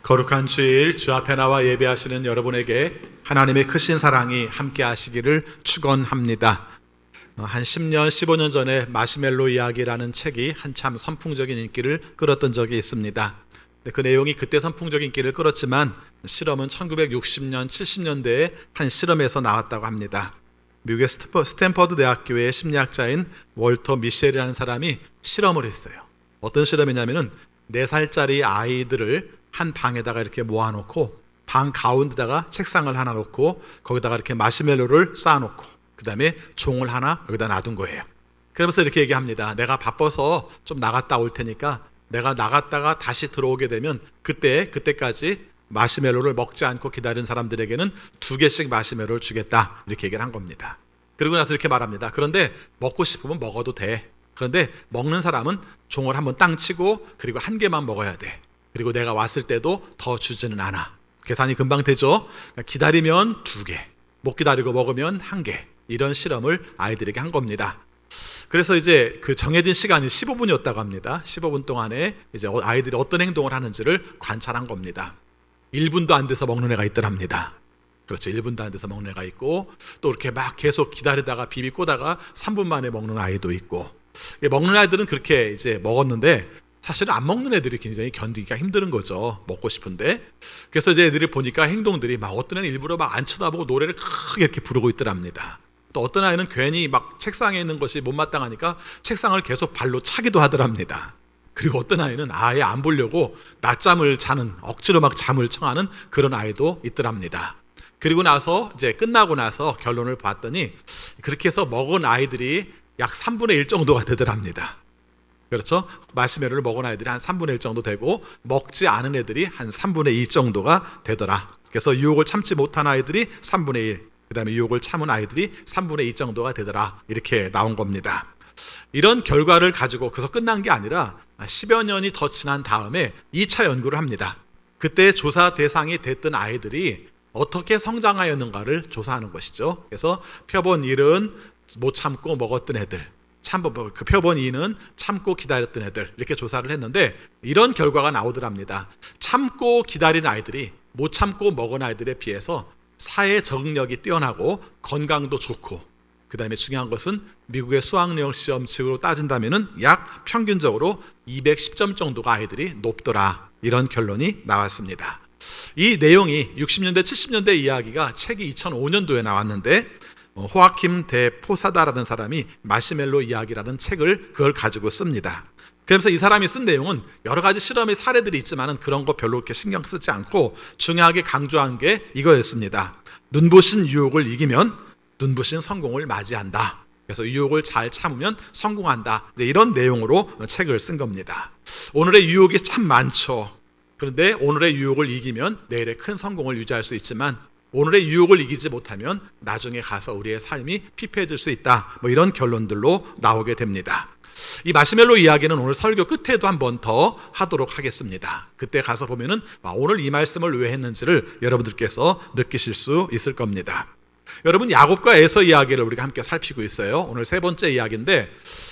거룩한 주일 주 앞에 나와 예배하시는 여러분에게 하나님의 크신 사랑이 함께 하시기를 축원합니다. 한 10년, 15년 전에 마시멜로 이야기라는 책이 한참 선풍적인 인기를 끌었던 적이 있습니다. 그 내용이 그때 선풍적인 인기를 끌었지만 실험은 1960년, 70년대에 한 실험에서 나왔다고 합니다. 미국의 스탠퍼드 대학교의 심리학자인 월터 미셸이라는 사람이 실험을 했어요. 어떤 실험이냐면은 4살짜리 아이들을 한 방에다가 이렇게 모아놓고 방 가운데다가 책상을 하나 놓고 거기다가 이렇게 마시멜로를 쌓아놓고 그 다음에 종을 하나 여기다 놔둔 거예요. 그러면서 이렇게 얘기합니다. 내가 바빠서 좀 나갔다 올 테니까 내가 나갔다가 다시 들어오게 되면 그때까지 마시멜로를 먹지 않고 기다린 사람들에게는 2개씩 마시멜로를 주겠다, 이렇게 얘기를 한 겁니다. 그리고 나서 이렇게 말합니다. 그런데 먹고 싶으면 먹어도 돼. 그런데 먹는 사람은 종을 한번 땅 치고 그리고 1개만 먹어야 돼. 그리고 내가 왔을 때도 더 주지는 않아. 계산이 금방 되죠. 기다리면 2개, 못 기다리고 먹으면 1개. 이런 실험을 아이들에게 한 겁니다. 그래서 이제 그 정해진 시간이 15분이었다고 합니다. 15분 동안에 이제 아이들이 어떤 행동을 하는지를 관찰한 겁니다. 1분도 안 돼서 먹는 애가 있더랍니다. 그렇죠. 1분도 안 돼서 먹는 애가 있고, 또 이렇게 막 계속 기다리다가 비비 꼬다가 3분 만에 먹는 아이도 있고. 먹는 아이들은 그렇게 이제 먹었는데 사실은 안 먹는 애들이 굉장히 견디기가 힘든 거죠. 먹고 싶은데. 그래서 이제 애들이 보니까 행동들이 막 어떤 애는 일부러 막 안 쳐다보고 노래를 크게 이렇게 부르고 있더랍니다. 또 어떤 아이는 괜히 막 책상에 있는 것이 못마땅하니까 책상을 계속 발로 차기도 하더랍니다. 그리고 어떤 아이는 아예 안 보려고 낮잠을 자는, 억지로 막 잠을 청하는 그런 아이도 있더랍니다. 그리고 나서 이제 끝나고 나서 결론을 봤더니 그렇게 해서 먹은 아이들이 약 3분의 1 정도가 되더랍니다. 그렇죠? 마시멜로를 먹은 아이들이 한 3분의 1 정도 되고 먹지 않은 애들이 한 3분의 2 정도가 되더라. 그래서 유혹을 참지 못한 아이들이 3분의 1, 그 다음에 유혹을 참은 아이들이 3분의 2 정도가 되더라. 이렇게 나온 겁니다. 이런 결과를 가지고 그래서 끝난 게 아니라 10여 년이 더 지난 다음에 2차 연구를 합니다. 그때 조사 대상이 됐던 아이들이 어떻게 성장하였는가를 조사하는 것이죠. 그래서 표본 1은 못 참고 먹었던 애들, 그 표본 2는 참고 기다렸던 애들, 이렇게 조사를 했는데 이런 결과가 나오더랍니다. 참고 기다린 아이들이 못 참고 먹은 아이들에 비해서 사회 적응력이 뛰어나고 건강도 좋고, 그 다음에 중요한 것은 미국의 수학력 시험칙으로 따진다면 약 평균적으로 210점 정도가 아이들이 높더라, 이런 결론이 나왔습니다. 이 내용이 60년대 70년대 이야기가 책이 2005년도에 나왔는데 호아킴 데 포사다라는 사람이 마시멜로 이야기라는 책을 그걸 가지고 씁니다. 그러면서 이 사람이 쓴 내용은 여러 가지 실험의 사례들이 있지만 그런 거 별로 이렇게 신경 쓰지 않고 중요하게 강조한 게 이거였습니다. 눈부신 유혹을 이기면 눈부신 성공을 맞이한다. 그래서 유혹을 잘 참으면 성공한다. 이런 내용으로 책을 쓴 겁니다. 오늘의 유혹이 참 많죠. 그런데 오늘의 유혹을 이기면 내일의 큰 성공을 유지할 수 있지만 오늘의 유혹을 이기지 못하면 나중에 가서 우리의 삶이 피폐해질 수 있다. 이런 결론들로 나오게 됩니다. 이 마시멜로 이야기는 오늘 설교 끝에도 한 번 더 하도록 하겠습니다. 그때 가서 보면은 오늘 이 말씀을 왜 했는지를 여러분들께서 느끼실 수 있을 겁니다. 여러분, 야곱과 에서 이야기를 우리가 함께 살피고 있어요. 오늘 3번째 이야기인데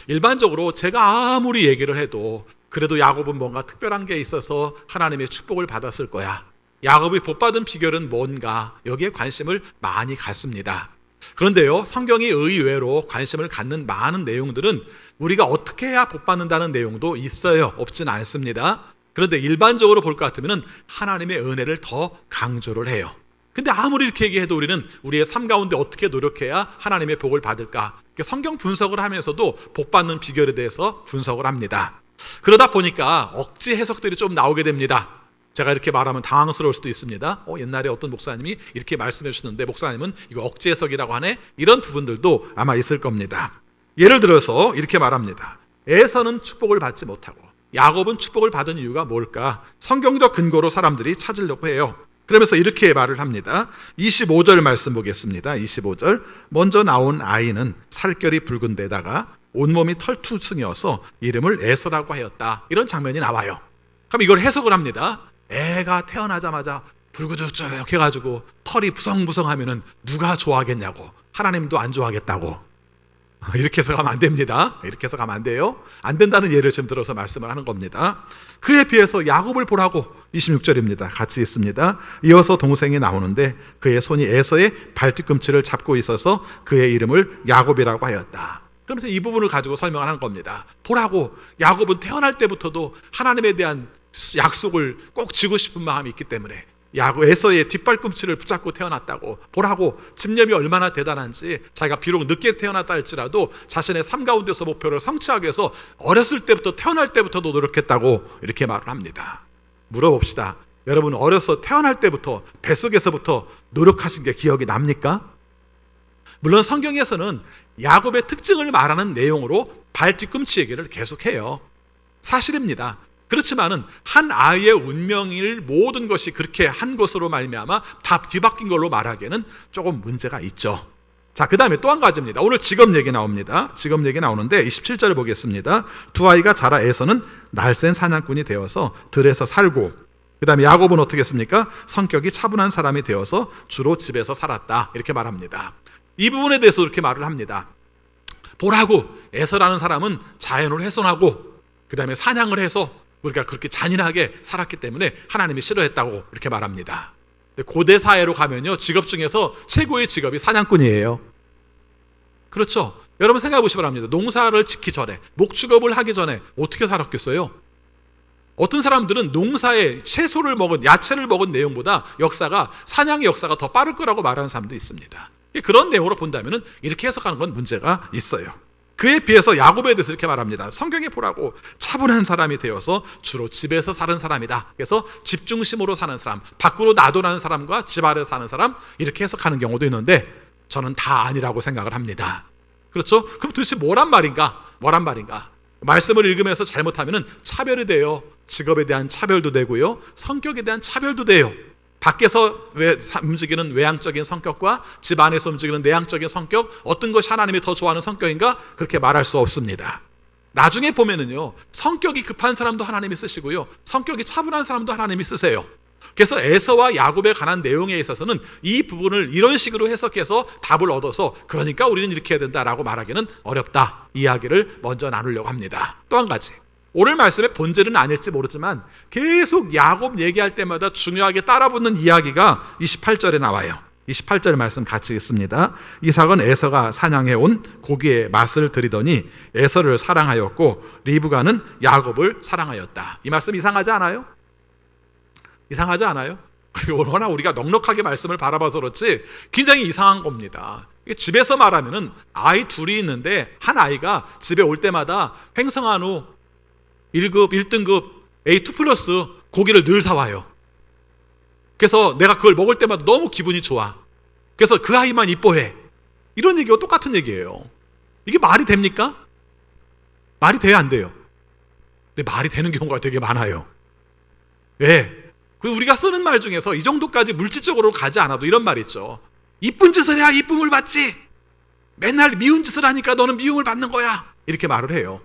일반적으로 제가 아무리 얘기를 해도 그래도 야곱은 뭔가 특별한 게 있어서 하나님의 축복을 받았을 거야, 야곱이 복받은 비결은 뭔가, 여기에 관심을 많이 갖습니다. 그런데요, 성경이 의외로 관심을 갖는 많은 내용들은 우리가 어떻게 해야 복받는다는 내용도 있어요. 없지는 않습니다. 그런데 일반적으로 볼 것 같으면 하나님의 은혜를 더 강조를 해요. 근데 아무리 이렇게 얘기해도 우리는 우리의 삶 가운데 어떻게 노력해야 하나님의 복을 받을까, 성경 분석을 하면서도 복받는 비결에 대해서 분석을 합니다. 그러다 보니까 억지 해석들이 좀 나오게 됩니다. 제가 이렇게 말하면 당황스러울 수도 있습니다. 옛날에 어떤 목사님이 이렇게 말씀해 주셨는데 목사님은 이거 억지 해석이라고 하네? 이런 부분들도 아마 있을 겁니다. 예를 들어서 이렇게 말합니다. 에서는 축복을 받지 못하고 야곱은 축복을 받은 이유가 뭘까? 성경적 근거로 사람들이 찾으려고 해요. 그러면서 이렇게 말을 합니다. 25절 말씀 보겠습니다. 25절. 먼저 나온 아이는 살결이 붉은 데다가 온몸이 털투성이어서 이름을 에서라고 하였다. 이런 장면이 나와요. 그럼 이걸 해석을 합니다. 애가 태어나자마자 붉으죽죽 해가지고 털이 부성부성하면 누가 좋아하겠냐고, 하나님도 안 좋아하겠다고. 이렇게 해서 가면 안 됩니다. 이렇게 해서 가면 안 돼요. 안 된다는 예를 지금 들어서 말씀을 하는 겁니다. 그에 비해서 야곱을 보라고 26절입니다. 같이 있습니다. 이어서 동생이 나오는데 그의 손이 에서의 발뒤꿈치를 잡고 있어서 그의 이름을 야곱이라고 하였다. 그러면서 이 부분을 가지고 설명하는 겁니다. 보라고, 야곱은 태어날 때부터도 하나님에 대한 약속을 꼭 지고 싶은 마음이 있기 때문에 에서의 뒷발꿈치를 붙잡고 태어났다고. 보라고, 집념이 얼마나 대단한지, 자기가 비록 늦게 태어났다 할지라도 자신의 삶 가운데서 목표를 성취하기 위해서 어렸을 때부터, 태어날 때부터도 노력했다고 이렇게 말을 합니다. 물어봅시다. 여러분, 어려서 태어날 때부터, 뱃속에서부터 노력하신 게 기억이 납니까? 물론 성경에서는 야곱의 특징을 말하는 내용으로 발 뒤꿈치 얘기를 계속해요. 사실입니다. 그렇지만은 한 아이의 운명일 모든 것이 그렇게 한 것으로 말미암아 다 뒤바뀐 걸로 말하기에는 조금 문제가 있죠. 자, 그 다음에 또 한 가지입니다. 오늘 직업 얘기 나옵니다. 직업 얘기 나오는데 27절을 보겠습니다. 두 아이가 자라 에서는 날쌘 사냥꾼이 되어서 들에서 살고, 그 다음에 야곱은 어떻게 했습니까? 성격이 차분한 사람이 되어서 주로 집에서 살았다, 이렇게 말합니다. 이 부분에 대해서 이렇게 말을 합니다. 보라고, 에서라는 사람은 자연을 훼손하고 그 다음에 사냥을 해서 우리가 그렇게 잔인하게 살았기 때문에 하나님이 싫어했다고 이렇게 말합니다. 고대 사회로 가면요, 직업 중에서 최고의 직업이 사냥꾼이에요. 그렇죠? 여러분 생각해 보시기 바랍니다. 농사를 짓기 전에, 목축업을 하기 전에 어떻게 살았겠어요? 어떤 사람들은 농사에 채소를 먹은, 야채를 먹은 내용보다 역사가, 사냥의 역사가 더 빠를 거라고 말하는 사람도 있습니다. 그런 내용으로 본다면 이렇게 해석하는 건 문제가 있어요. 그에 비해서 야곱에 대해서 이렇게 말합니다. 성경에 보라고, 차분한 사람이 되어서 주로 집에서 사는 사람이다. 그래서 집 중심으로 사는 사람, 밖으로 나돌아는 사람과 집 아래 사는 사람, 이렇게 해석하는 경우도 있는데 저는 다 아니라고 생각을 합니다. 그렇죠? 그럼 도대체 뭐란 말인가? 말씀을 읽으면서 잘못하면 차별이 돼요. 직업에 대한 차별도 되고요, 성격에 대한 차별도 돼요. 밖에서 움직이는 외향적인 성격과 집 안에서 움직이는 내향적인 성격, 어떤 것이 하나님이 더 좋아하는 성격인가? 그렇게 말할 수 없습니다. 나중에 보면은요, 성격이 급한 사람도 하나님이 쓰시고요, 성격이 차분한 사람도 하나님이 쓰세요. 그래서 에서와 야곱에 관한 내용에 있어서는 이 부분을 이런 식으로 해석해서 답을 얻어서 그러니까 우리는 이렇게 해야 된다라고 말하기는 어렵다, 이야기를 먼저 나누려고 합니다. 또 한 가지, 오늘 말씀의 본질은 아닐지 모르지만 계속 야곱 얘기할 때마다 중요하게 따라붙는 이야기가 28절에 나와요. 28절 말씀 같이 읽습니다. 이삭은 에서가 사냥해 온 고기의 맛을 들이더니 에서를 사랑하였고 리브가는 야곱을 사랑하였다. 이 말씀 이상하지 않아요? 이상하지 않아요? 워낙 우리가 넉넉하게 말씀을 바라봐서 그렇지 굉장히 이상한 겁니다. 집에서 말하면은 아이 둘이 있는데 한 아이가 집에 올 때마다 횡성한 후 1급, 1등급 A2 플러스 고기를 늘 사와요. 그래서 내가 그걸 먹을 때마다 너무 기분이 좋아. 그래서 그 아이만 이뻐해. 이런 얘기와 똑같은 얘기예요. 이게 말이 됩니까? 말이 돼야 안 돼요? 근데 말이 되는 경우가 되게 많아요. 왜? 우리가 쓰는 말 중에서 이 정도까지 물질적으로 가지 않아도 이런 말 있죠. 이쁜 짓을 해야 이쁨을 받지. 맨날 미운 짓을 하니까 너는 미움을 받는 거야. 이렇게 말을 해요.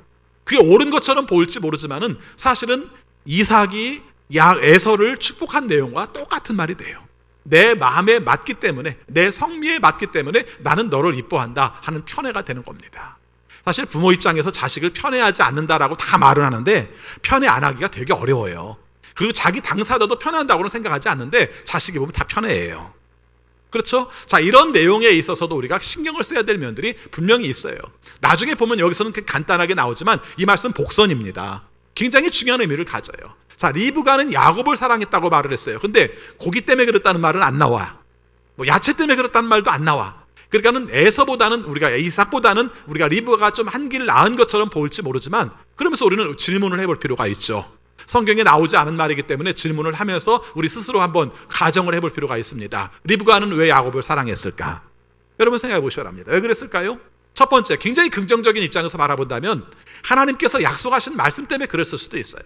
그게 옳은 것처럼 보일지 모르지만은 사실은 이삭이 에서를 축복한 내용과 똑같은 말이 돼요. 내 마음에 맞기 때문에, 내 성미에 맞기 때문에 나는 너를 이뻐한다 하는 편애가 되는 겁니다. 사실 부모 입장에서 자식을 편애하지 않는다라고 다 말을 하는데 편애 안 하기가 되게 어려워요. 그리고 자기 당사자도 편애한다고는 생각하지 않는데 자식이 보면 다 편애해요. 그렇죠? 자, 이런 내용에 있어서도 우리가 신경을 써야 될 면들이 분명히 있어요. 나중에 보면 여기서는 간단하게 나오지만 이 말씀 복선입니다. 굉장히 중요한 의미를 가져요. 자, 리브가는 야곱을 사랑했다고 말을 했어요. 근데 고기 때문에 그랬다는 말은 안 나와. 뭐 야채 때문에 그랬다는 말도 안 나와. 그러니까는 에서보다는, 우리가 이삭보다는 우리가 리브가가 좀 한 길 나은 것처럼 보일지 모르지만 그러면서 우리는 질문을 해볼 필요가 있죠. 성경에 나오지 않은 말이기 때문에 질문을 하면서 우리 스스로 한번 가정을 해볼 필요가 있습니다. 리브가는 왜 야곱을 사랑했을까? 여러분 생각해 보셔야 합니다. 왜 그랬을까요? 첫 번째, 굉장히 긍정적인 입장에서 바라본다면 하나님께서 약속하신 말씀 때문에 그랬을 수도 있어요.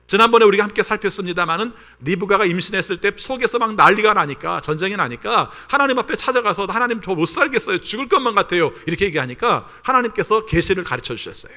지난번에 우리가 함께 살폈습니다마는 리브가가 임신했을 때 속에서 막 난리가 나니까, 전쟁이 나니까 하나님 앞에 찾아가서 하나님 저 못 살겠어요, 죽을 것만 같아요, 이렇게 얘기하니까 하나님께서 계시를 가르쳐 주셨어요.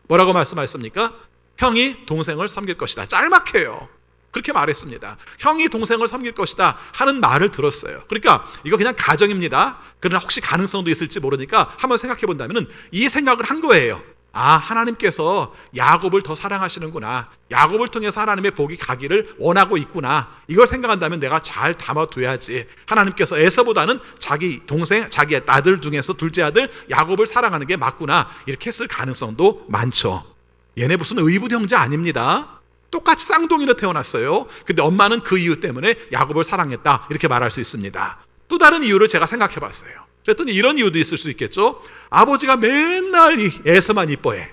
뭐라고 말씀하셨습니까? 형이 동생을 섬길 것이다. 짤막해요. 그렇게 말했습니다. 형이 동생을 섬길 것이다 하는 말을 들었어요. 그러니까 이거 그냥 가정입니다. 그러나 혹시 가능성도 있을지 모르니까 한번 생각해 본다면 이 생각을 한 거예요. 아, 하나님께서 야곱을 더 사랑하시는구나. 야곱을 통해서 하나님의 복이 가기를 원하고 있구나. 이걸 생각한다면 내가 잘 담아둬야지. 하나님께서 에서보다는 자기 동생, 자기 아들 중에서 둘째 아들 야곱을 사랑하는 게 맞구나. 이렇게 했을 가능성도 많죠. 얘네 무슨 의붓 형제 아닙니다. 똑같이 쌍둥이로 태어났어요. 근데 엄마는 그 이유 때문에 야곱을 사랑했다. 이렇게 말할 수 있습니다. 또 다른 이유를 제가 생각해 봤어요. 그랬더니 이런 이유도 있을 수 있겠죠. 아버지가 맨날 에서만 이뻐해.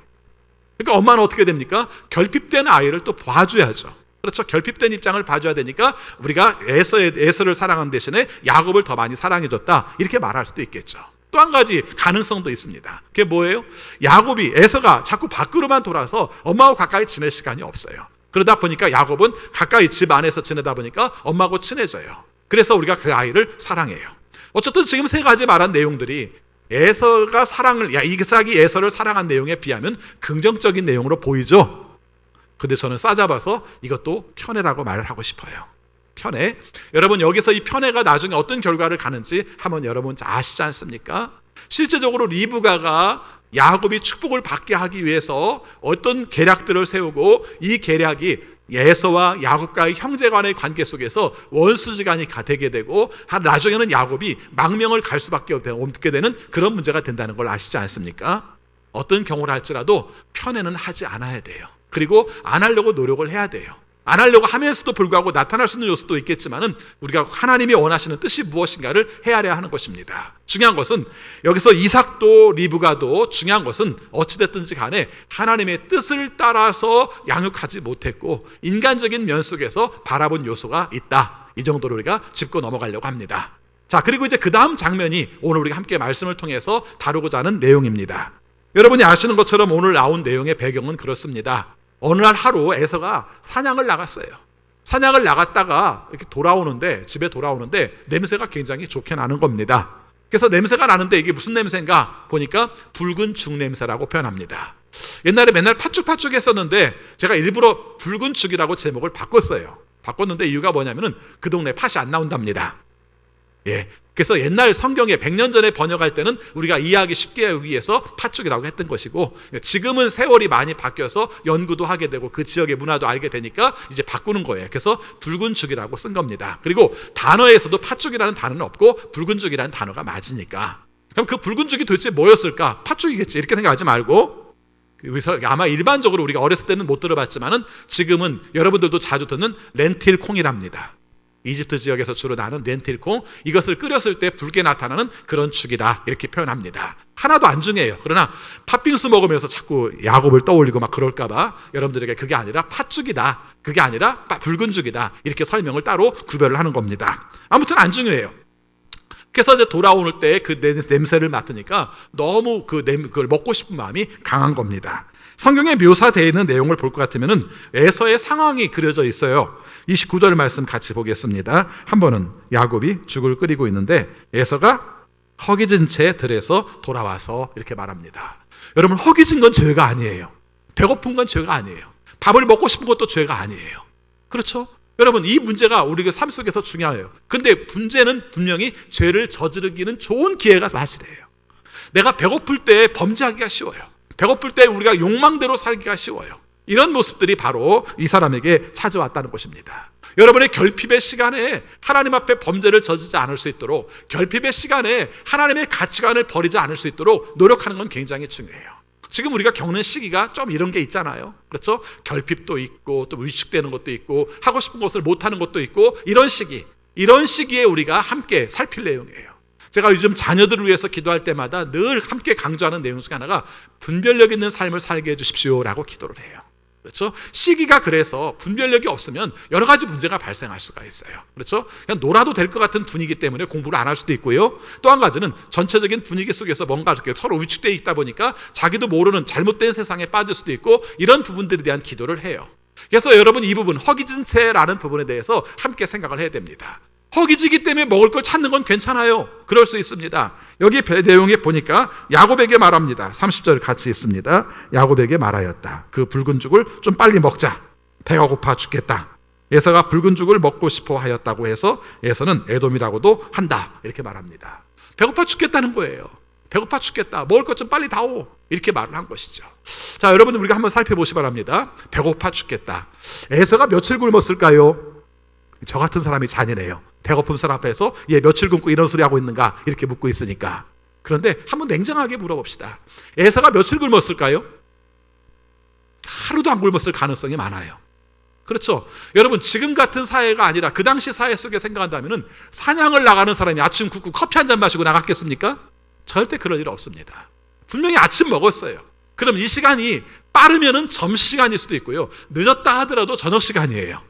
그러니까 엄마는 어떻게 됩니까? 결핍된 아이를 또 봐줘야죠. 그렇죠. 결핍된 입장을 봐줘야 되니까 우리가 에서를 사랑하는 대신에 야곱을 더 많이 사랑해줬다. 이렇게 말할 수도 있겠죠. 또 한 가지 가능성도 있습니다. 그게 뭐예요? 야곱이, 에서가 자꾸 밖으로만 돌아서 엄마하고 가까이 지낼 시간이 없어요. 그러다 보니까 야곱은 가까이 집 안에서 지내다 보니까 엄마하고 친해져요. 그래서 우리가 그 아이를 사랑해요. 어쨌든 지금 세 가지 말한 내용들이 이삭이 에서를 사랑한 내용에 비하면 긍정적인 내용으로 보이죠. 근데 저는 싸잡아서 이것도 편애라고 말을 하고 싶어요. 편애. 여러분, 여기서 이 편애가 나중에 어떤 결과를 가는지 한번 여러분 아시지 않습니까? 실제적으로 리브가가 야곱이 축복을 받게 하기 위해서 어떤 계략들을 세우고 이 계략이 에서와 야곱과의 형제간의 관계 속에서 원수지간이 되게 되고 나중에는 야곱이 망명을 갈 수밖에 없게 되는 그런 문제가 된다는 걸 아시지 않습니까? 어떤 경우를 할지라도 편애는 하지 않아야 돼요. 그리고 안 하려고 노력을 해야 돼요. 안 하려고 하면서도 불구하고 나타날 수 있는 요소도 있겠지만은 우리가 하나님이 원하시는 뜻이 무엇인가를 헤아려야 하는 것입니다. 중요한 것은 여기서 이삭도 리브가도 중요한 것은 어찌됐든지 간에 하나님의 뜻을 따라서 양육하지 못했고 인간적인 면 속에서 바라본 요소가 있다. 이 정도로 우리가 짚고 넘어가려고 합니다. 자, 그리고 이제 그 다음 장면이 오늘 우리가 함께 말씀을 통해서 다루고자 하는 내용입니다. 여러분이 아시는 것처럼 오늘 나온 내용의 배경은 그렇습니다. 어느 날 하루 에서가 사냥을 나갔어요. 사냥을 나갔다가 이렇게 집에 돌아오는데 냄새가 굉장히 좋게 나는 겁니다. 그래서 냄새가 나는데 이게 무슨 냄새인가 보니까 붉은 죽 냄새라고 표현합니다. 옛날에 맨날 팥죽 했었는데 제가 일부러 붉은 죽이라고 제목을 바꿨는데 이유가 뭐냐면은 그 동네 팥이 안 나온답니다. 예. 그래서 옛날 성경에 100년 전에 번역할 때는 우리가 이해하기 쉽게 하기 위해서 팥죽이라고 했던 것이고, 지금은 세월이 많이 바뀌어서 연구도 하게 되고 그 지역의 문화도 알게 되니까 이제 바꾸는 거예요. 그래서 붉은 죽이라고 쓴 겁니다. 그리고 단어에서도 팥죽이라는 단어는 없고 붉은 죽이라는 단어가 맞으니까, 그럼 그 붉은 죽이 도대체 뭐였을까? 팥죽이겠지 이렇게 생각하지 말고, 그래서 아마 일반적으로 우리가 어렸을 때는 못 들어봤지만은 지금은 여러분들도 자주 듣는 렌틸 콩이랍니다. 이집트 지역에서 주로 나는 렌틸콩, 이것을 끓였을 때 붉게 나타나는 그런 죽이다 이렇게 표현합니다. 하나도 안 중요해요. 그러나 팥빙수 먹으면서 자꾸 야곱을 떠올리고 막 그럴까봐 여러분들에게 그게 아니라 팥죽이다, 그게 아니라 붉은 죽이다 이렇게 설명을 따로 구별을 하는 겁니다. 아무튼 안 중요해요. 그래서 이제 돌아오는 때 그 냄새를 맡으니까 너무 그걸 먹고 싶은 마음이 강한 겁니다. 성경에 묘사되어 있는 내용을 볼 것 같으면 에서의 상황이 그려져 있어요. 29절 말씀 같이 보겠습니다. 한 번은 야곱이 죽을 끓이고 있는데 에서가 허기진 채 들에서 돌아와서 이렇게 말합니다. 여러분, 허기진 건 죄가 아니에요. 배고픈 건 죄가 아니에요. 밥을 먹고 싶은 것도 죄가 아니에요. 그렇죠? 여러분, 이 문제가 우리의 삶 속에서 중요해요. 근데 문제는 분명히 죄를 저지르기는 좋은 기회가 사실이에요. 내가 배고플 때 범죄하기가 쉬워요. 배고플 때 우리가 욕망대로 살기가 쉬워요. 이런 모습들이 바로 이 사람에게 찾아왔다는 것입니다. 여러분의 결핍의 시간에 하나님 앞에 범죄를 저지르지 않을 수 있도록, 결핍의 시간에 하나님의 가치관을 버리지 않을 수 있도록 노력하는 건 굉장히 중요해요. 지금 우리가 겪는 시기가 좀 이런 게 있잖아요. 그렇죠? 결핍도 있고 또 위축되는 것도 있고 하고 싶은 것을 못하는 것도 있고, 이런 시기에 우리가 함께 살필 내용이에요. 제가 요즘 자녀들을 위해서 기도할 때마다 늘 함께 강조하는 내용 중 하나가 분별력 있는 삶을 살게 해주십시오라고 기도를 해요. 그렇죠? 시기가 그래서 분별력이 없으면 여러 가지 문제가 발생할 수가 있어요. 그렇죠? 그냥 놀아도 될 것 같은 분위기 때문에 공부를 안 할 수도 있고요. 또 한 가지는 전체적인 분위기 속에서 뭔가 이렇게 서로 위축되어 있다 보니까 자기도 모르는 잘못된 세상에 빠질 수도 있고, 이런 부분들에 대한 기도를 해요. 그래서 여러분, 이 부분, 허기진 채라는 부분에 대해서 함께 생각을 해야 됩니다. 허기지기 때문에 먹을 걸 찾는 건 괜찮아요. 그럴 수 있습니다. 여기 내용에 보니까 야곱에게 말합니다. 30절 같이 있습니다. 야곱에게 말하였다. 그 붉은 죽을 좀 빨리 먹자. 배가 고파 죽겠다. 에서가 붉은 죽을 먹고 싶어 하였다고 해서 에서는 에돔이라고도 한다. 이렇게 말합니다. 배고파 죽겠다는 거예요. 배고파 죽겠다. 먹을 것 좀 빨리 다오. 이렇게 말을 한 것이죠. 자, 여러분 우리가 한번 살펴보시 바랍니다. 배고파 죽겠다. 에서가 며칠 굶었을까요? 저 같은 사람이 잔인해요. 배고픈 사람 앞에서 얘 며칠 굶고 이런 소리 하고 있는가 이렇게 묻고 있으니까. 그런데 한번 냉정하게 물어봅시다. 에서가 며칠 굶었을까요? 하루도 안 굶었을 가능성이 많아요. 그렇죠? 여러분 지금 같은 사회가 아니라 그 당시 사회 속에 생각한다면 사냥을 나가는 사람이 아침 굶고 커피 한 잔 마시고 나갔겠습니까? 절대 그럴 일 없습니다. 분명히 아침 먹었어요. 그럼 이 시간이 빠르면은 점심시간일 수도 있고요. 늦었다 하더라도 저녁시간이에요.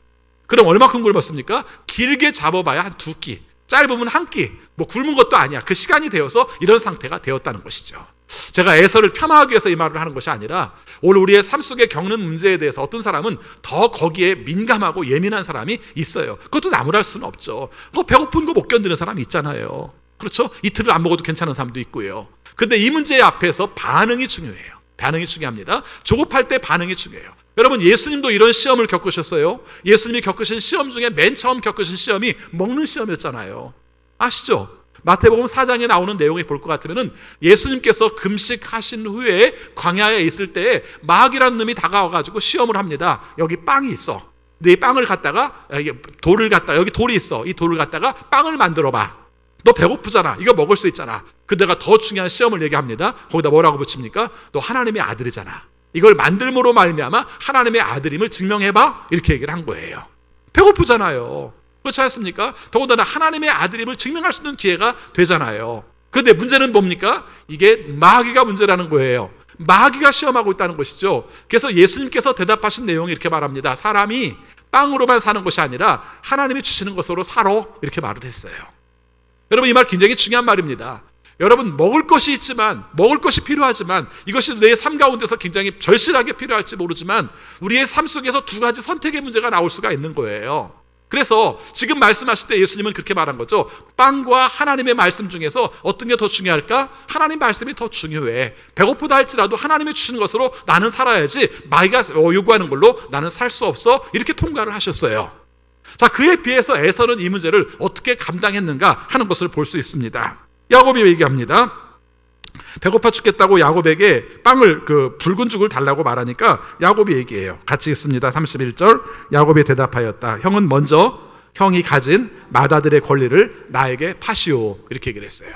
그럼 얼마큼 굶었습니까? 길게 잡아봐야 한 2끼, 짧으면 1끼, 뭐 굶은 것도 아니야. 그 시간이 되어서 이런 상태가 되었다는 것이죠. 제가 에서를 폄하하기 위해서 이 말을 하는 것이 아니라 오늘 우리의 삶 속에 겪는 문제에 대해서 어떤 사람은 더 거기에 민감하고 예민한 사람이 있어요. 그것도 나무랄 수는 없죠. 배고픈 거 못 견디는 사람이 있잖아요. 그렇죠? 이틀을 안 먹어도 괜찮은 사람도 있고요. 근데 이 문제 앞에서 반응이 중요해요. 반응이 중요합니다. 조급할 때 반응이 중요해요. 여러분 예수님도 이런 시험을 겪으셨어요. 예수님이 겪으신 시험 중에 맨 처음 겪으신 시험이 먹는 시험이었잖아요. 아시죠? 마태복음 4장에 나오는 내용을 볼 것 같으면 예수님께서 금식하신 후에 광야에 있을 때에 마귀라는 놈이 다가와가지고 시험을 합니다. 여기 빵이 있어. 근데 이 빵을 갖다가 돌을 갖다 여기 돌이 있어. 이 돌을 갖다가 빵을 만들어봐. 너 배고프잖아. 이거 먹을 수 있잖아. 그데가 더 중요한 시험을 얘기합니다. 거기다 뭐라고 붙입니까? 너 하나님의 아들이잖아. 이걸 만들므로 말미암아 하나님의 아들임을 증명해봐. 이렇게 얘기를 한 거예요. 배고프잖아요. 그렇지 않습니까? 더군다나 하나님의 아들임을 증명할 수 있는 기회가 되잖아요. 그런데 문제는 뭡니까? 이게 마귀가 문제라는 거예요. 마귀가 시험하고 있다는 것이죠. 그래서 예수님께서 대답하신 내용이 이렇게 말합니다. 사람이 빵으로만 사는 것이 아니라 하나님이 주시는 것으로 살아. 이렇게 말을 했어요. 여러분 이 말 굉장히 중요한 말입니다. 여러분 먹을 것이 있지만 먹을 것이 필요하지만 이것이 내 삶 가운데서 굉장히 절실하게 필요할지 모르지만 우리의 삶 속에서 2가지 선택의 문제가 나올 수가 있는 거예요. 그래서 지금 말씀하실 때 예수님은 그렇게 말한 거죠. 빵과 하나님의 말씀 중에서 어떤 게 더 중요할까? 하나님 말씀이 더 중요해. 배고프다 할지라도 하나님이 주시는 것으로 나는 살아야지 마귀가 요구하는 걸로 나는 살 수 없어. 이렇게 통과를 하셨어요. 자, 그에 비해서 에서는 이 문제를 어떻게 감당했는가 하는 것을 볼 수 있습니다. 야곱이 얘기합니다. 배고파 죽겠다고 야곱에게 빵을 붉은 죽을 달라고 말하니까 야곱이 얘기해요. 같이 있습니다. 31절 야곱이 대답하였다. 형은 먼저 형이 가진 맏아들의 권리를 나에게 파시오. 이렇게 얘기를 했어요.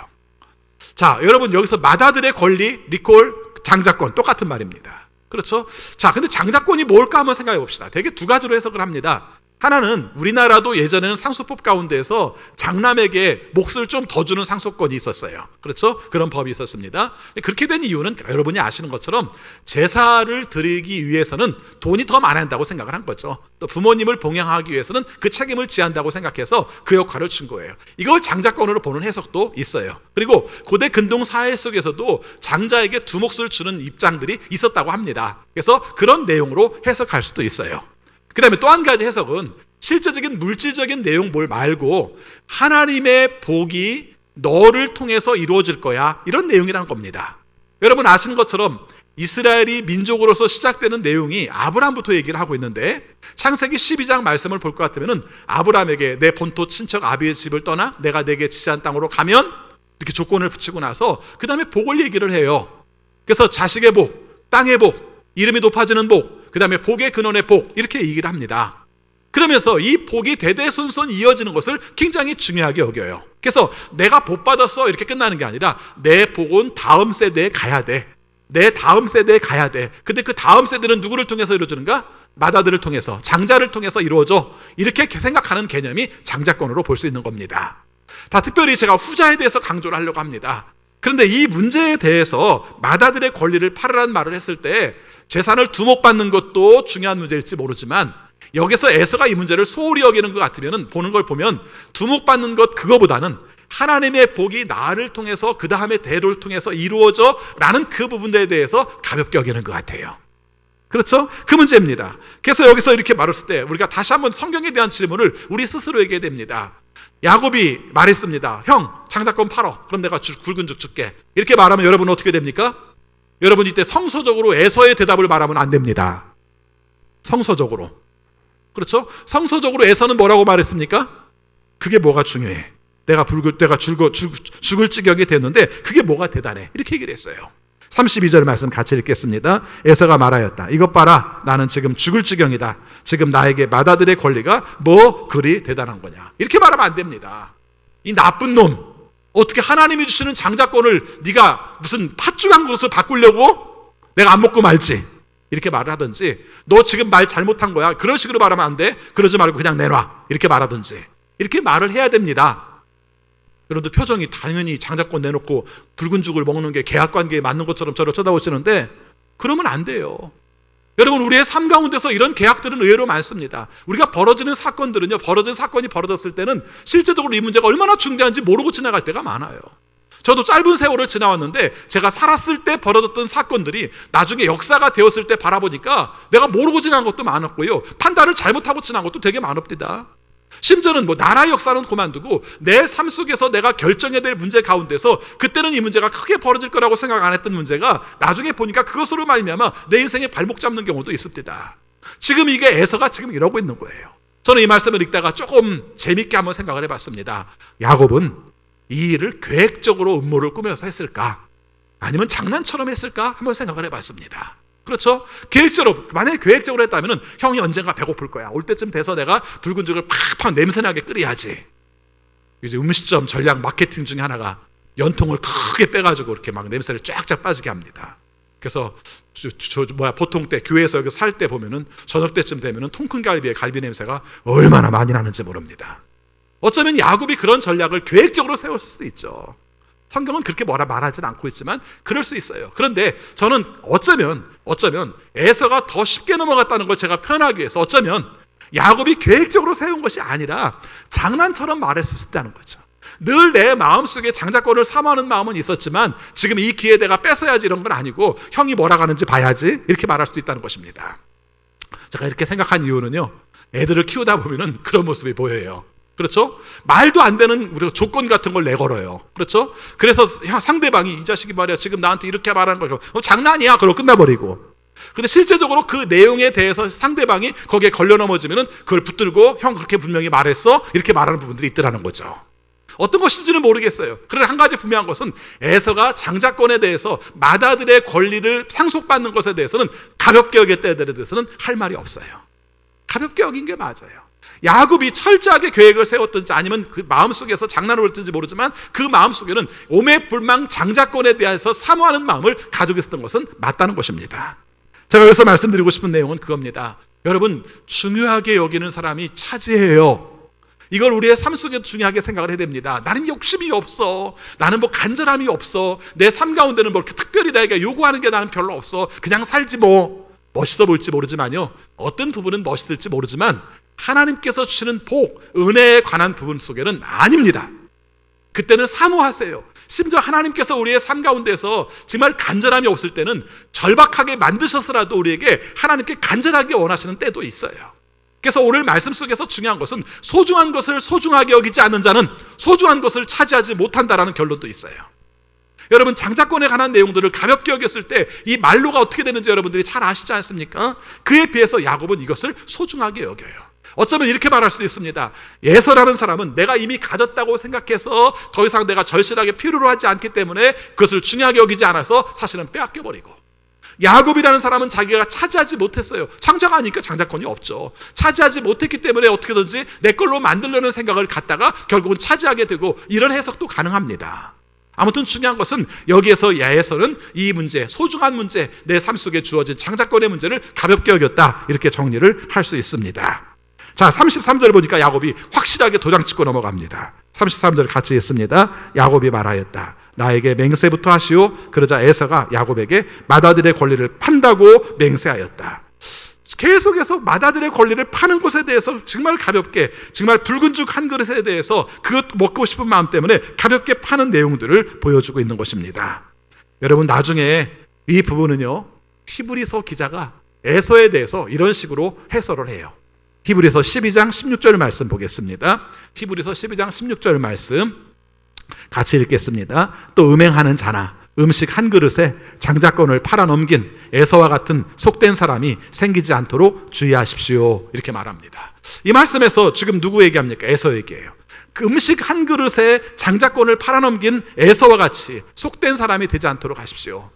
자, 여러분 여기서 맏아들의 권리, 리콜, 장자권 똑같은 말입니다. 그렇죠? 자, 근데 장자권이 뭘까 한번 생각해 봅시다. 되게 2가지로 해석을 합니다. 하나는 우리나라도 예전에는 상속법 가운데에서 장남에게 몫을 좀 더 주는 상속권이 있었어요. 그렇죠? 그런 법이 있었습니다. 그렇게 된 이유는 여러분이 아시는 것처럼 제사를 드리기 위해서는 돈이 더 많아야 한다고 생각을 한 거죠. 또 부모님을 봉양하기 위해서는 그 책임을 지한다고 생각해서 그 역할을 준 거예요. 이걸 장자권으로 보는 해석도 있어요. 그리고 고대 근동 사회 속에서도 장자에게 2 몫을 주는 입장들이 있었다고 합니다. 그래서 그런 내용으로 해석할 수도 있어요. 그 다음에 또 한 가지 해석은 실제적인 물질적인 내용 말고 하나님의 복이 너를 통해서 이루어질 거야 이런 내용이라는 겁니다. 여러분 아시는 것처럼 이스라엘이 민족으로서 시작되는 내용이 아브라함부터 얘기를 하고 있는데 창세기 12장 말씀을 볼 것 같으면 아브라함에게 내 본토 친척 아비의 집을 떠나 내가 내게 지시한 땅으로 가면 이렇게 조건을 붙이고 나서 그 다음에 복을 얘기를 해요. 그래서 자식의 복, 땅의 복, 이름이 높아지는 복, 그 다음에 복의 근원의 복 이렇게 얘기를 합니다. 그러면서 이 복이 대대손손 이어지는 것을 굉장히 중요하게 여겨요. 그래서 내가 복 받았어 이렇게 끝나는 게 아니라 내 복은 다음 세대에 가야 돼. 내 다음 세대에 가야 돼. 근데 그 다음 세대는 누구를 통해서 이루어지는가? 맏아들을 통해서, 장자를 통해서 이루어져. 이렇게 생각하는 개념이 장자권으로 볼 수 있는 겁니다. 다 특별히 제가 후자에 대해서 강조를 하려고 합니다. 그런데 이 문제에 대해서 맏아들의 권리를 팔으라는 말을 했을 때 재산을 2 몫 받는 것도 중요한 문제일지 모르지만 여기서 에서가 이 문제를 소홀히 여기는 것 같으면 보는 걸 보면 2 몫 받는 것 그거보다는 하나님의 복이 나를 통해서 그 다음에 대로를 통해서 이루어져 라는 그 부분에 대해서 가볍게 여기는 것 같아요. 그렇죠? 그 문제입니다. 그래서 여기서 이렇게 말했을 때 우리가 다시 한번 성경에 대한 질문을 우리 스스로에게 됩니다. 야곱이 말했습니다. 형 장자권 팔어. 그럼 내가 굵은 죽 줄게. 이렇게 말하면 여러분은 어떻게 됩니까? 여러분 이때 성서적으로 에서의 대답을 말하면 안 됩니다. 성서적으로. 그렇죠? 성서적으로 에서는 뭐라고 말했습니까? 그게 뭐가 중요해? 내가 죽을 지경이 됐는데 그게 뭐가 대단해? 이렇게 얘기를 했어요. 32절 말씀 같이 읽겠습니다. 에서가 말하였다. 이것 봐라. 나는 지금 죽을 지경이다. 지금 나에게 맏아들의 권리가 뭐 그리 대단한 거냐. 이렇게 말하면 안 됩니다. 이 나쁜 놈. 어떻게 하나님이 주시는 장자권을 네가 무슨 팥죽한 것으로 바꾸려고? 내가 안 먹고 말지. 이렇게 말을 하든지, 너 지금 말 잘못한 거야. 그런 식으로 말하면 안 돼. 그러지 말고 그냥 내놔. 이렇게 말하든지. 이렇게 말을 해야 됩니다. 여러분들 표정이 당연히 장자권 내놓고 붉은 죽을 먹는 게 계약관계에 맞는 것처럼 저를 쳐다보시는데 그러면 안 돼요. 여러분, 우리의 삶 가운데서 이런 계약들은 의외로 많습니다. 우리가 벌어진 사건이 벌어졌을 때는 실제적으로 이 문제가 얼마나 중대한지 모르고 지나갈 때가 많아요. 저도 짧은 세월을 지나왔는데 제가 살았을 때 벌어졌던 사건들이 나중에 역사가 되었을 때 바라보니까 내가 모르고 지난 것도 많았고요, 판단을 잘못하고 지난 것도 되게 많습니다. 심지어는 나라의 역사는 그만두고 내 삶 속에서 내가 결정해야 될 문제 가운데서 그때는 이 문제가 크게 벌어질 거라고 생각 안 했던 문제가 나중에 보니까 그것으로 말미암아 내 인생에 발목 잡는 경우도 있습니다. 지금 이게 에서가 지금 이러고 있는 거예요. 저는 이 말씀을 읽다가 조금 재밌게 한번 생각을 해봤습니다. 야곱은 이 일을 계획적으로 음모를 꾸며서 했을까? 아니면 장난처럼 했을까? 한번 생각을 해봤습니다. 그렇죠? 만약에 계획적으로 했다면 형이 언젠가 배고플 거야. 올 때쯤 돼서 내가 붉은 죽을 팍팍 냄새나게 끓여야지. 이제 음식점 전략 마케팅 중에 하나가 연통을 크게 빼가지고 이렇게 막 냄새를 쫙쫙 빠지게 합니다. 그래서 보통 때 교회에서 여기 살 때 보면은 저녁 때쯤 되면은 통큰 갈비에 갈비 냄새가 얼마나 많이 나는지 모릅니다. 어쩌면 야곱이 그런 전략을 계획적으로 세웠을 수도 있죠. 성경은 그렇게 말하진 않고 있지만 그럴 수 있어요. 그런데 저는 어쩌면 에서가 더 쉽게 넘어갔다는 걸 제가 표현하기 위해서 어쩌면 야곱이 계획적으로 세운 것이 아니라 장난처럼 말했을 수 있다는 거죠. 늘 내 마음속에 장자권을 사모하는 마음은 있었지만 지금 이 기회에 내가 뺏어야지 이런 건 아니고 형이 뭐라 하는지 봐야지 이렇게 말할 수도 있다는 것입니다. 제가 이렇게 생각한 이유는요, 애들을 키우다 보면은 그런 모습이 보여요. 그렇죠? 말도 안 되는 우리가 조건 같은 걸 내걸어요. 그렇죠? 그래서 상대방이 이 자식이 말이야 지금 나한테 이렇게 말하는 거 장난이야 그러고 끝나버리고, 근데 실제적으로 그 내용에 대해서 상대방이 거기에 걸려 넘어지면은 그걸 붙들고 형 그렇게 분명히 말했어 이렇게 말하는 부분들이 있더라는 거죠. 어떤 것인지는 모르겠어요. 그러나 한 가지 분명한 것은 에서가 장자권에 대해서 맏아들의 권리를 상속받는 것에 대해서는 가볍게 여겼다에 대해서는 할 말이 없어요. 가볍게 여긴 게 맞아요. 야곱이 철저하게 계획을 세웠든지 아니면 그 마음속에서 장난을 했든지 모르지만 그 마음속에는 오매불망 장자권에 대해서 사모하는 마음을 가지고 있었던 것은 맞다는 것입니다. 제가 여기서 말씀드리고 싶은 내용은 그겁니다. 여러분, 중요하게 여기는 사람이 차지해요. 이걸 우리의 삶 속에 중요하게 생각을 해야 됩니다. 나는 욕심이 없어. 나는 간절함이 없어. 내 삶 가운데는 이렇게 특별히 나에게 요구하는 게 나는 별로 없어. 그냥 살지 멋있어 보일지 모르지만요, 어떤 부분은 멋있을지 모르지만 하나님께서 주시는 복, 은혜에 관한 부분 속에는 아닙니다. 그때는 사모하세요. 심지어 하나님께서 우리의 삶 가운데서 정말 간절함이 없을 때는 절박하게 만드셔서라도 우리에게 하나님께 간절하게 원하시는 때도 있어요. 그래서 오늘 말씀 속에서 중요한 것은 소중한 것을 소중하게 여기지 않는 자는 소중한 것을 차지하지 못한다라는 결론도 있어요. 여러분, 장자권에 관한 내용들을 가볍게 여겼을 때 이 말로가 어떻게 되는지 여러분들이 잘 아시지 않습니까? 그에 비해서 야곱은 이것을 소중하게 여겨요. 어쩌면 이렇게 말할 수도 있습니다. 에서라는 사람은 내가 이미 가졌다고 생각해서 더 이상 내가 절실하게 필요로 하지 않기 때문에 그것을 중요하게 여기지 않아서 사실은 빼앗겨버리고, 야곱이라는 사람은 자기가 차지하지 못했어요. 장자가 아니니까 장자권이 없죠. 차지하지 못했기 때문에 어떻게든지 내 걸로 만들려는 생각을 갖다가 결국은 차지하게 되고, 이런 해석도 가능합니다. 아무튼 중요한 것은 여기에서 야에서는 이 문제, 소중한 문제, 내 삶 속에 주어진 장자권의 문제를 가볍게 여겼다, 이렇게 정리를 할 수 있습니다. 자, 33절 보니까 야곱이 확실하게 도장 찍고 넘어갑니다. 33절 같이 읽습니다. 야곱이 말하였다. 나에게 맹세부터 하시오. 그러자 에서가 야곱에게 맏아들의 권리를 판다고 맹세하였다. 계속해서 맏아들의 권리를 파는 것에 대해서 정말 가볍게, 정말 붉은 죽 한 그릇에 대해서 그것 먹고 싶은 마음 때문에 가볍게 파는 내용들을 보여주고 있는 것입니다. 여러분, 나중에 이 부분은요, 히브리서 기자가 에서에 대해서 이런 식으로 해설을 해요. 히브리서 12장 16절 말씀 보겠습니다. 히브리서 12장 16절 말씀 같이 읽겠습니다. 또 음행하는 자나 음식 한 그릇에 장자권을 팔아넘긴 에서와 같은 속된 사람이 생기지 않도록 주의하십시오. 이렇게 말합니다. 이 말씀에서 지금 누구 얘기합니까? 에서 얘기예요. 그 음식 한 그릇에 장자권을 팔아넘긴 에서와 같이 속된 사람이 되지 않도록 하십시오.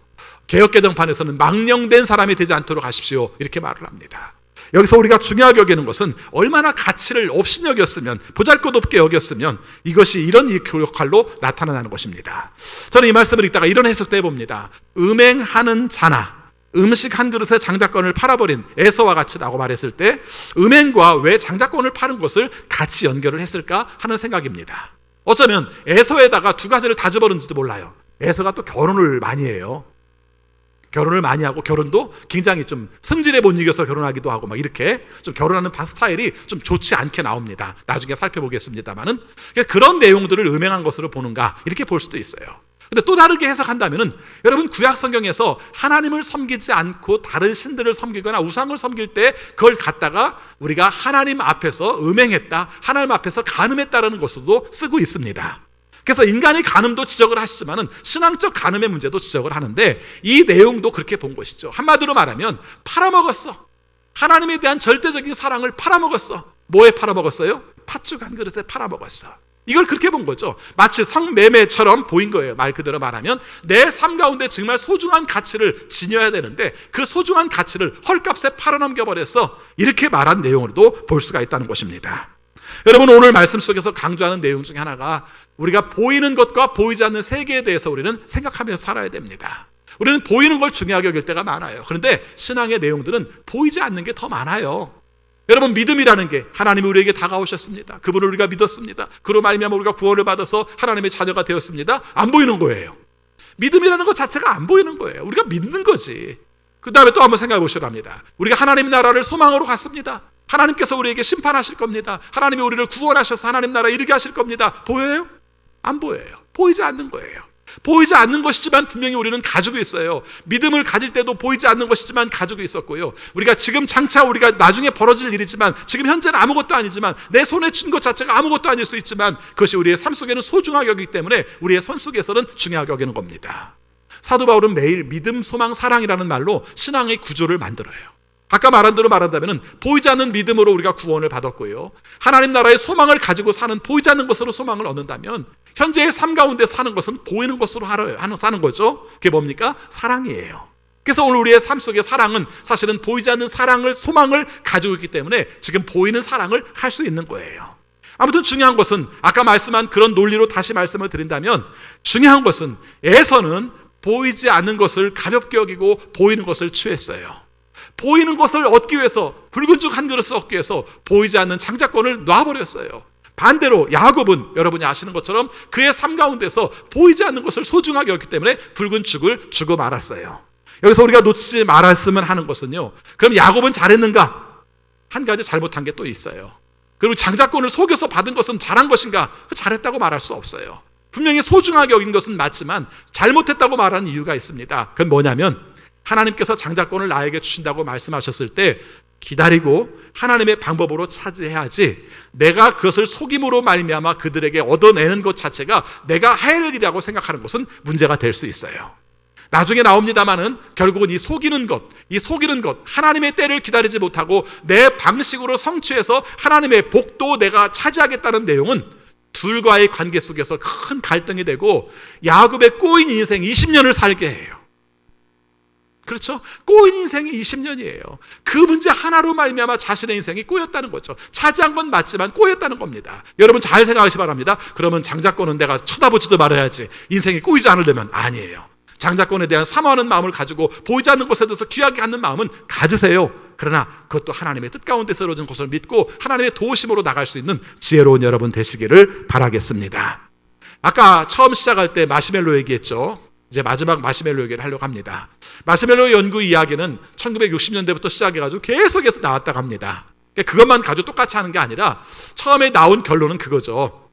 개역개정판에서는 망령된 사람이 되지 않도록 하십시오. 이렇게 말을 합니다. 여기서 우리가 중요하게 여기는 것은 얼마나 가치를 없이 여겼으면, 보잘것없게 여겼으면 이것이 이런 역할로 나타나는 것입니다. 저는 이 말씀을 읽다가 이런 해석도 해봅니다. 음행하는 자나 음식 한 그릇에 장자권을 팔아버린 에서와 같이라고 말했을 때 음행과 왜 장자권을 파는 것을 같이 연결을 했을까 하는 생각입니다. 어쩌면 에서에다가 두 가지를 다 집어넣은지도 몰라요. 에서가 또 결혼을 많이 해요. 결혼을 많이 하고 결혼도 굉장히 좀 승질에 못 이겨서 결혼하기도 하고 막 이렇게 좀 결혼하는 스타일이 좀 좋지 않게 나옵니다. 나중에 살펴보겠습니다만은 그런 내용들을 음행한 것으로 보는가 이렇게 볼 수도 있어요. 근데 또 다르게 해석한다면은 여러분 구약 성경에서 하나님을 섬기지 않고 다른 신들을 섬기거나 우상을 섬길 때 그걸 갖다가 우리가 하나님 앞에서 음행했다, 하나님 앞에서 간음했다라는 것으로도 쓰고 있습니다. 그래서 인간의 간음도 지적을 하시지만은 신앙적 간음의 문제도 지적을 하는데 이 내용도 그렇게 본 것이죠. 한마디로 말하면 팔아먹었어. 하나님에 대한 절대적인 사랑을 팔아먹었어. 뭐에 팔아먹었어요? 팥죽 한 그릇에 팔아먹었어. 이걸 그렇게 본 거죠. 마치 성매매처럼 보인 거예요. 말 그대로 말하면 내 삶 가운데 정말 소중한 가치를 지녀야 되는데 그 소중한 가치를 헐값에 팔아넘겨버렸어. 이렇게 말한 내용으로도 볼 수가 있다는 것입니다. 여러분 오늘 말씀 속에서 강조하는 내용 중에 하나가 우리가 보이는 것과 보이지 않는 세계에 대해서 우리는 생각하면서 살아야 됩니다. 우리는 보이는 걸 중요하게 여길 때가 많아요. 그런데 신앙의 내용들은 보이지 않는 게 더 많아요. 여러분 믿음이라는 게 하나님이 우리에게 다가오셨습니다. 그분을 우리가 믿었습니다. 그로 말미암아 우리가 구원을 받아서 하나님의 자녀가 되었습니다. 안 보이는 거예요. 믿음이라는 것 자체가 안 보이는 거예요. 우리가 믿는 거지. 그 다음에 또 한번 생각해 보시랍니다. 우리가 하나님 나라를 소망으로 갔습니다. 하나님께서 우리에게 심판하실 겁니다. 하나님이 우리를 구원하셔서 하나님 나라에 이르게 하실 겁니다. 보여요? 안 보여요. 보이지 않는 거예요. 보이지 않는 것이지만 분명히 우리는 가지고 있어요. 믿음을 가질 때도 보이지 않는 것이지만 가지고 있었고요. 우리가 지금 장차 우리가 나중에 벌어질 일이지만 지금 현재는 아무것도 아니지만 내 손에 쥔 것 자체가 아무것도 아닐 수 있지만 그것이 우리의 삶 속에는 소중하게 여기기 때문에 우리의 손 속에서는 중요하게 여기는 겁니다. 사도 바울은 매일 믿음, 소망, 사랑이라는 말로 신앙의 구조를 만들어요. 아까 말한 대로 말한다면 보이지 않는 믿음으로 우리가 구원을 받았고요. 하나님 나라의 소망을 가지고 사는 보이지 않는 것으로 소망을 얻는다면 현재의 삶 가운데 사는 것은 보이는 것으로 사는 거죠. 그게 뭡니까? 사랑이에요. 그래서 오늘 우리의 삶 속의 사랑은 사실은 보이지 않는 사랑을, 소망을 가지고 있기 때문에 지금 보이는 사랑을 할 수 있는 거예요. 아무튼 중요한 것은 아까 말씀한 그런 논리로 다시 말씀을 드린다면 중요한 것은 에서는 보이지 않는 것을 가볍게 여기고 보이는 것을 취했어요. 보이는 것을 얻기 위해서 붉은 죽 한 그릇을 얻기 위해서 보이지 않는 장자권을 놔버렸어요. 반대로 야곱은 여러분이 아시는 것처럼 그의 삶 가운데서 보이지 않는 것을 소중하게 여겼기 때문에 붉은 죽을 주고 말았어요. 여기서 우리가 놓치지 말았으면 하는 것은요, 그럼 야곱은 잘했는가? 한 가지 잘못한 게 또 있어요. 그리고 장자권을 속여서 받은 것은 잘한 것인가? 잘했다고 말할 수 없어요. 분명히 소중하게 여긴 것은 맞지만 잘못했다고 말하는 이유가 있습니다. 그건 뭐냐면 하나님께서 장자권을 나에게 주신다고 말씀하셨을 때 기다리고 하나님의 방법으로 차지해야지 내가 그것을 속임으로 말미암아 그들에게 얻어내는 것 자체가 내가 할 일이라고 생각하는 것은 문제가 될 수 있어요. 나중에 나옵니다마는 결국은 이 속이는 것 하나님의 때를 기다리지 못하고 내 방식으로 성취해서 하나님의 복도 내가 차지하겠다는 내용은 둘과의 관계 속에서 큰 갈등이 되고 야곱의 꼬인 인생 20년을 살게 해요. 그렇죠? 꼬인 인생이 20년이에요. 그 문제 하나로 말미암아 자신의 인생이 꼬였다는 거죠. 차지한 건 맞지만 꼬였다는 겁니다. 여러분 잘 생각하시기 바랍니다. 그러면 장자권은 내가 쳐다보지도 말아야지. 인생이 꼬이지 않으려면 아니에요. 장자권에 대한 사모하는 마음을 가지고 보이지 않는 것에 대해서 귀하게 하는 마음은 가지세요. 그러나 그것도 하나님의 뜻 가운데서 이루어진 것을 믿고 하나님의 도우심으로 나갈 수 있는 지혜로운 여러분 되시기를 바라겠습니다. 아까 처음 시작할 때 마시멜로 얘기했죠. 이제 마지막 마시멜로 얘기를 하려고 합니다. 마시멜로 연구 이야기는 1960년대부터 시작해가지고 계속해서 나왔다고 합니다. 그것만 가지고 똑같이 하는 게 아니라 처음에 나온 결론은 그거죠.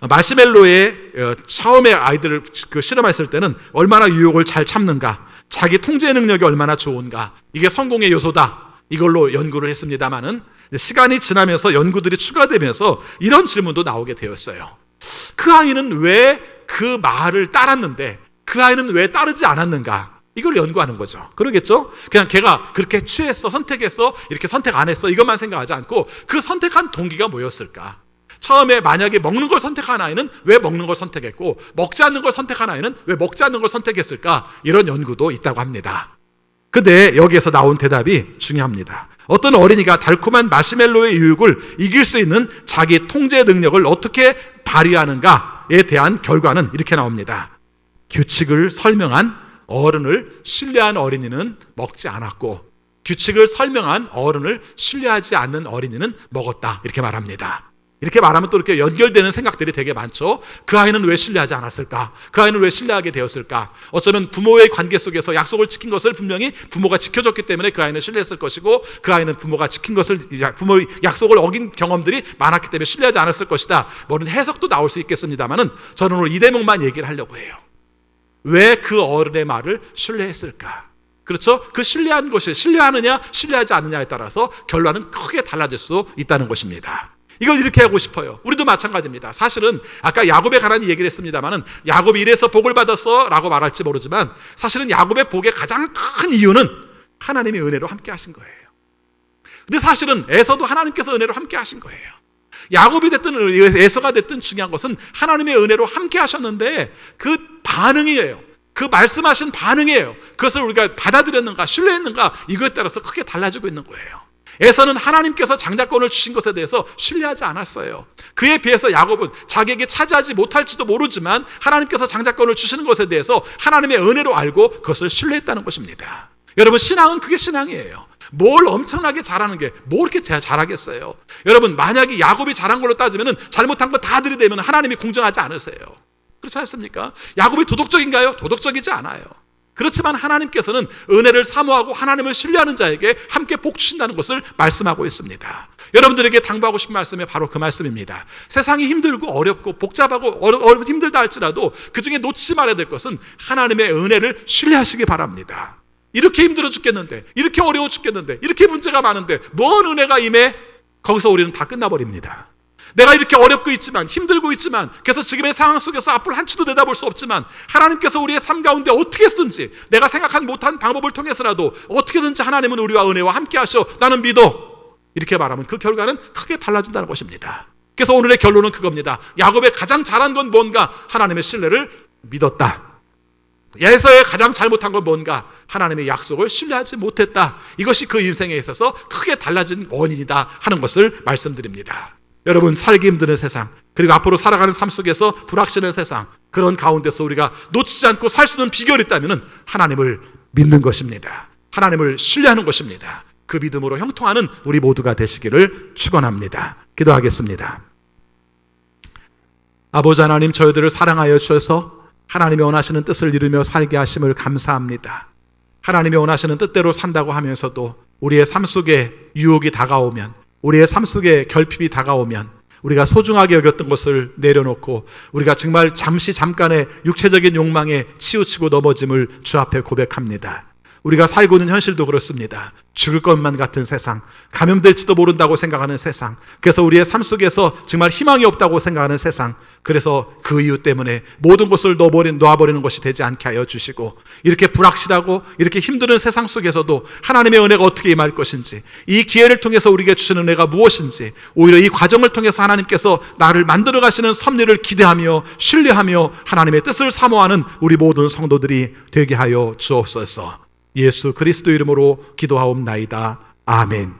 마시멜로의 처음에 아이들을 실험했을 때는 얼마나 유혹을 잘 참는가, 자기 통제 능력이 얼마나 좋은가, 이게 성공의 요소다, 이걸로 연구를 했습니다마는 시간이 지나면서 연구들이 추가되면서 이런 질문도 나오게 되었어요. 그 아이는 왜 그 말을 따랐는데 그 그 아이는 왜 따르지 않았는가? 이걸 연구하는 거죠. 그러겠죠? 그냥 걔가 그렇게 취했어, 선택했어, 이렇게 선택 안 했어, 이것만 생각하지 않고 그 선택한 동기가 뭐였을까? 처음에 만약에 먹는 걸 선택한 아이는 왜 먹는 걸 선택했고, 먹지 않는 걸 선택한 아이는 왜 먹지 않는 걸 선택했을까? 이런 연구도 있다고 합니다. 근데 여기에서 나온 대답이 중요합니다. 어떤 어린이가 달콤한 마시멜로의 유혹을 이길 수 있는 자기 통제 능력을 어떻게 발휘하는가에 대한 결과는 이렇게 나옵니다. 규칙을 설명한 어른을 신뢰한 어린이는 먹지 않았고, 규칙을 설명한 어른을 신뢰하지 않는 어린이는 먹었다. 이렇게 말합니다. 이렇게 말하면 또 이렇게 연결되는 생각들이 되게 많죠. 그 아이는 왜 신뢰하지 않았을까? 그 아이는 왜 신뢰하게 되었을까? 어쩌면 부모의 관계 속에서 약속을 지킨 것을 분명히 부모가 지켜줬기 때문에 그 아이는 신뢰했을 것이고, 그 아이는 부모가 지킨 것을, 부모의 약속을 어긴 경험들이 많았기 때문에 신뢰하지 않았을 것이다. 뭐는 해석도 나올 수 있겠습니다만은 저는 오늘 이 대목만 얘기를 하려고 해요. 왜 그 어른의 말을 신뢰했을까? 그렇죠? 그 신뢰한 것이 신뢰하느냐 신뢰하지 않느냐에 따라서 결론은 크게 달라질 수 있다는 것입니다. 이걸 이렇게 하고 싶어요. 우리도 마찬가지입니다. 사실은 아까 야곱에 관한 얘기를 했습니다만은 야곱이 이래서 복을 받았어 라고 말할지 모르지만 사실은 야곱의 복의 가장 큰 이유는 하나님의 은혜로 함께 하신 거예요. 근데 사실은 에서도 하나님께서 은혜로 함께 하신 거예요. 야곱이 됐든 에서가 됐든 중요한 것은 하나님의 은혜로 함께 하셨는데 그 반응이에요. 그 말씀하신 반응이에요. 그것을 우리가 받아들였는가 신뢰했는가 이거에 따라서 크게 달라지고 있는 거예요. 에서는 하나님께서 장자권을 주신 것에 대해서 신뢰하지 않았어요. 그에 비해서 야곱은 자기에게 차지하지 못할지도 모르지만 하나님께서 장자권을 주시는 것에 대해서 하나님의 은혜로 알고 그것을 신뢰했다는 것입니다. 여러분, 신앙은 그게 신앙이에요. 뭘 엄청나게 잘하는 게 뭘 이렇게 잘하겠어요. 여러분, 만약에 야곱이 잘한 걸로 따지면 잘못한 거 다 들이대면 하나님이 공정하지 않으세요. 그렇지 않습니까? 야곱이 도덕적인가요? 도덕적이지 않아요. 그렇지만 하나님께서는 은혜를 사모하고 하나님을 신뢰하는 자에게 함께 복 주신다는 것을 말씀하고 있습니다. 여러분들에게 당부하고 싶은 말씀이 바로 그 말씀입니다. 세상이 힘들고 어렵고 복잡하고 힘들다 할지라도 그중에 놓치지 말아야 될 것은 하나님의 은혜를 신뢰하시기 바랍니다. 이렇게 힘들어 죽겠는데, 이렇게 어려워 죽겠는데, 이렇게 문제가 많은데 뭔 은혜가 임해? 거기서 우리는 다 끝나버립니다. 내가 이렇게 어렵고 있지만, 힘들고 있지만, 그래서 지금의 상황 속에서 앞을 한치도 내다볼 수 없지만 하나님께서 우리의 삶 가운데 어떻게든지 내가 생각한 못한 방법을 통해서라도 어떻게든지 하나님은 우리와 은혜와 함께 하셔, 나는 믿어, 이렇게 말하면 그 결과는 크게 달라진다는 것입니다. 그래서 오늘의 결론은 그겁니다. 야곱의 가장 잘한 건 뭔가? 하나님의 신뢰를 믿었다. 에서의 가장 잘못한 건 뭔가? 하나님의 약속을 신뢰하지 못했다. 이것이 그 인생에 있어서 크게 달라진 원인이다 하는 것을 말씀드립니다. 여러분, 살기 힘든 세상, 그리고 앞으로 살아가는 삶 속에서 불확실한 세상, 그런 가운데서 우리가 놓치지 않고 살 수 있는 비결이 있다면 하나님을 믿는 것입니다. 하나님을 신뢰하는 것입니다. 그 믿음으로 형통하는 우리 모두가 되시기를 축원합니다. 기도하겠습니다. 아버지 하나님, 저희들을 사랑하여 주셔서 하나님이 원하시는 뜻을 이루며 살게 하심을 감사합니다. 하나님이 원하시는 뜻대로 산다고 하면서도 우리의 삶 속에 유혹이 다가오면, 우리의 삶 속에 결핍이 다가오면 우리가 소중하게 여겼던 것을 내려놓고 우리가 정말 잠깐의 육체적인 욕망에 치우치고 넘어짐을 주 앞에 고백합니다. 우리가 살고 있는 현실도 그렇습니다. 죽을 것만 같은 세상, 감염될지도 모른다고 생각하는 세상, 그래서 우리의 삶 속에서 정말 희망이 없다고 생각하는 세상, 그래서 그 이유 때문에 모든 것을 놓아버리는 것이 되지 않게 하여 주시고, 이렇게 불확실하고 이렇게 힘든 세상 속에서도 하나님의 은혜가 어떻게 임할 것인지, 이 기회를 통해서 우리에게 주시는 은혜가 무엇인지, 오히려 이 과정을 통해서 하나님께서 나를 만들어 가시는 섭리를 기대하며 신뢰하며 하나님의 뜻을 사모하는 우리 모든 성도들이 되게 하여 주옵소서. 예수 그리스도 이름으로 기도하옵나이다. 아멘.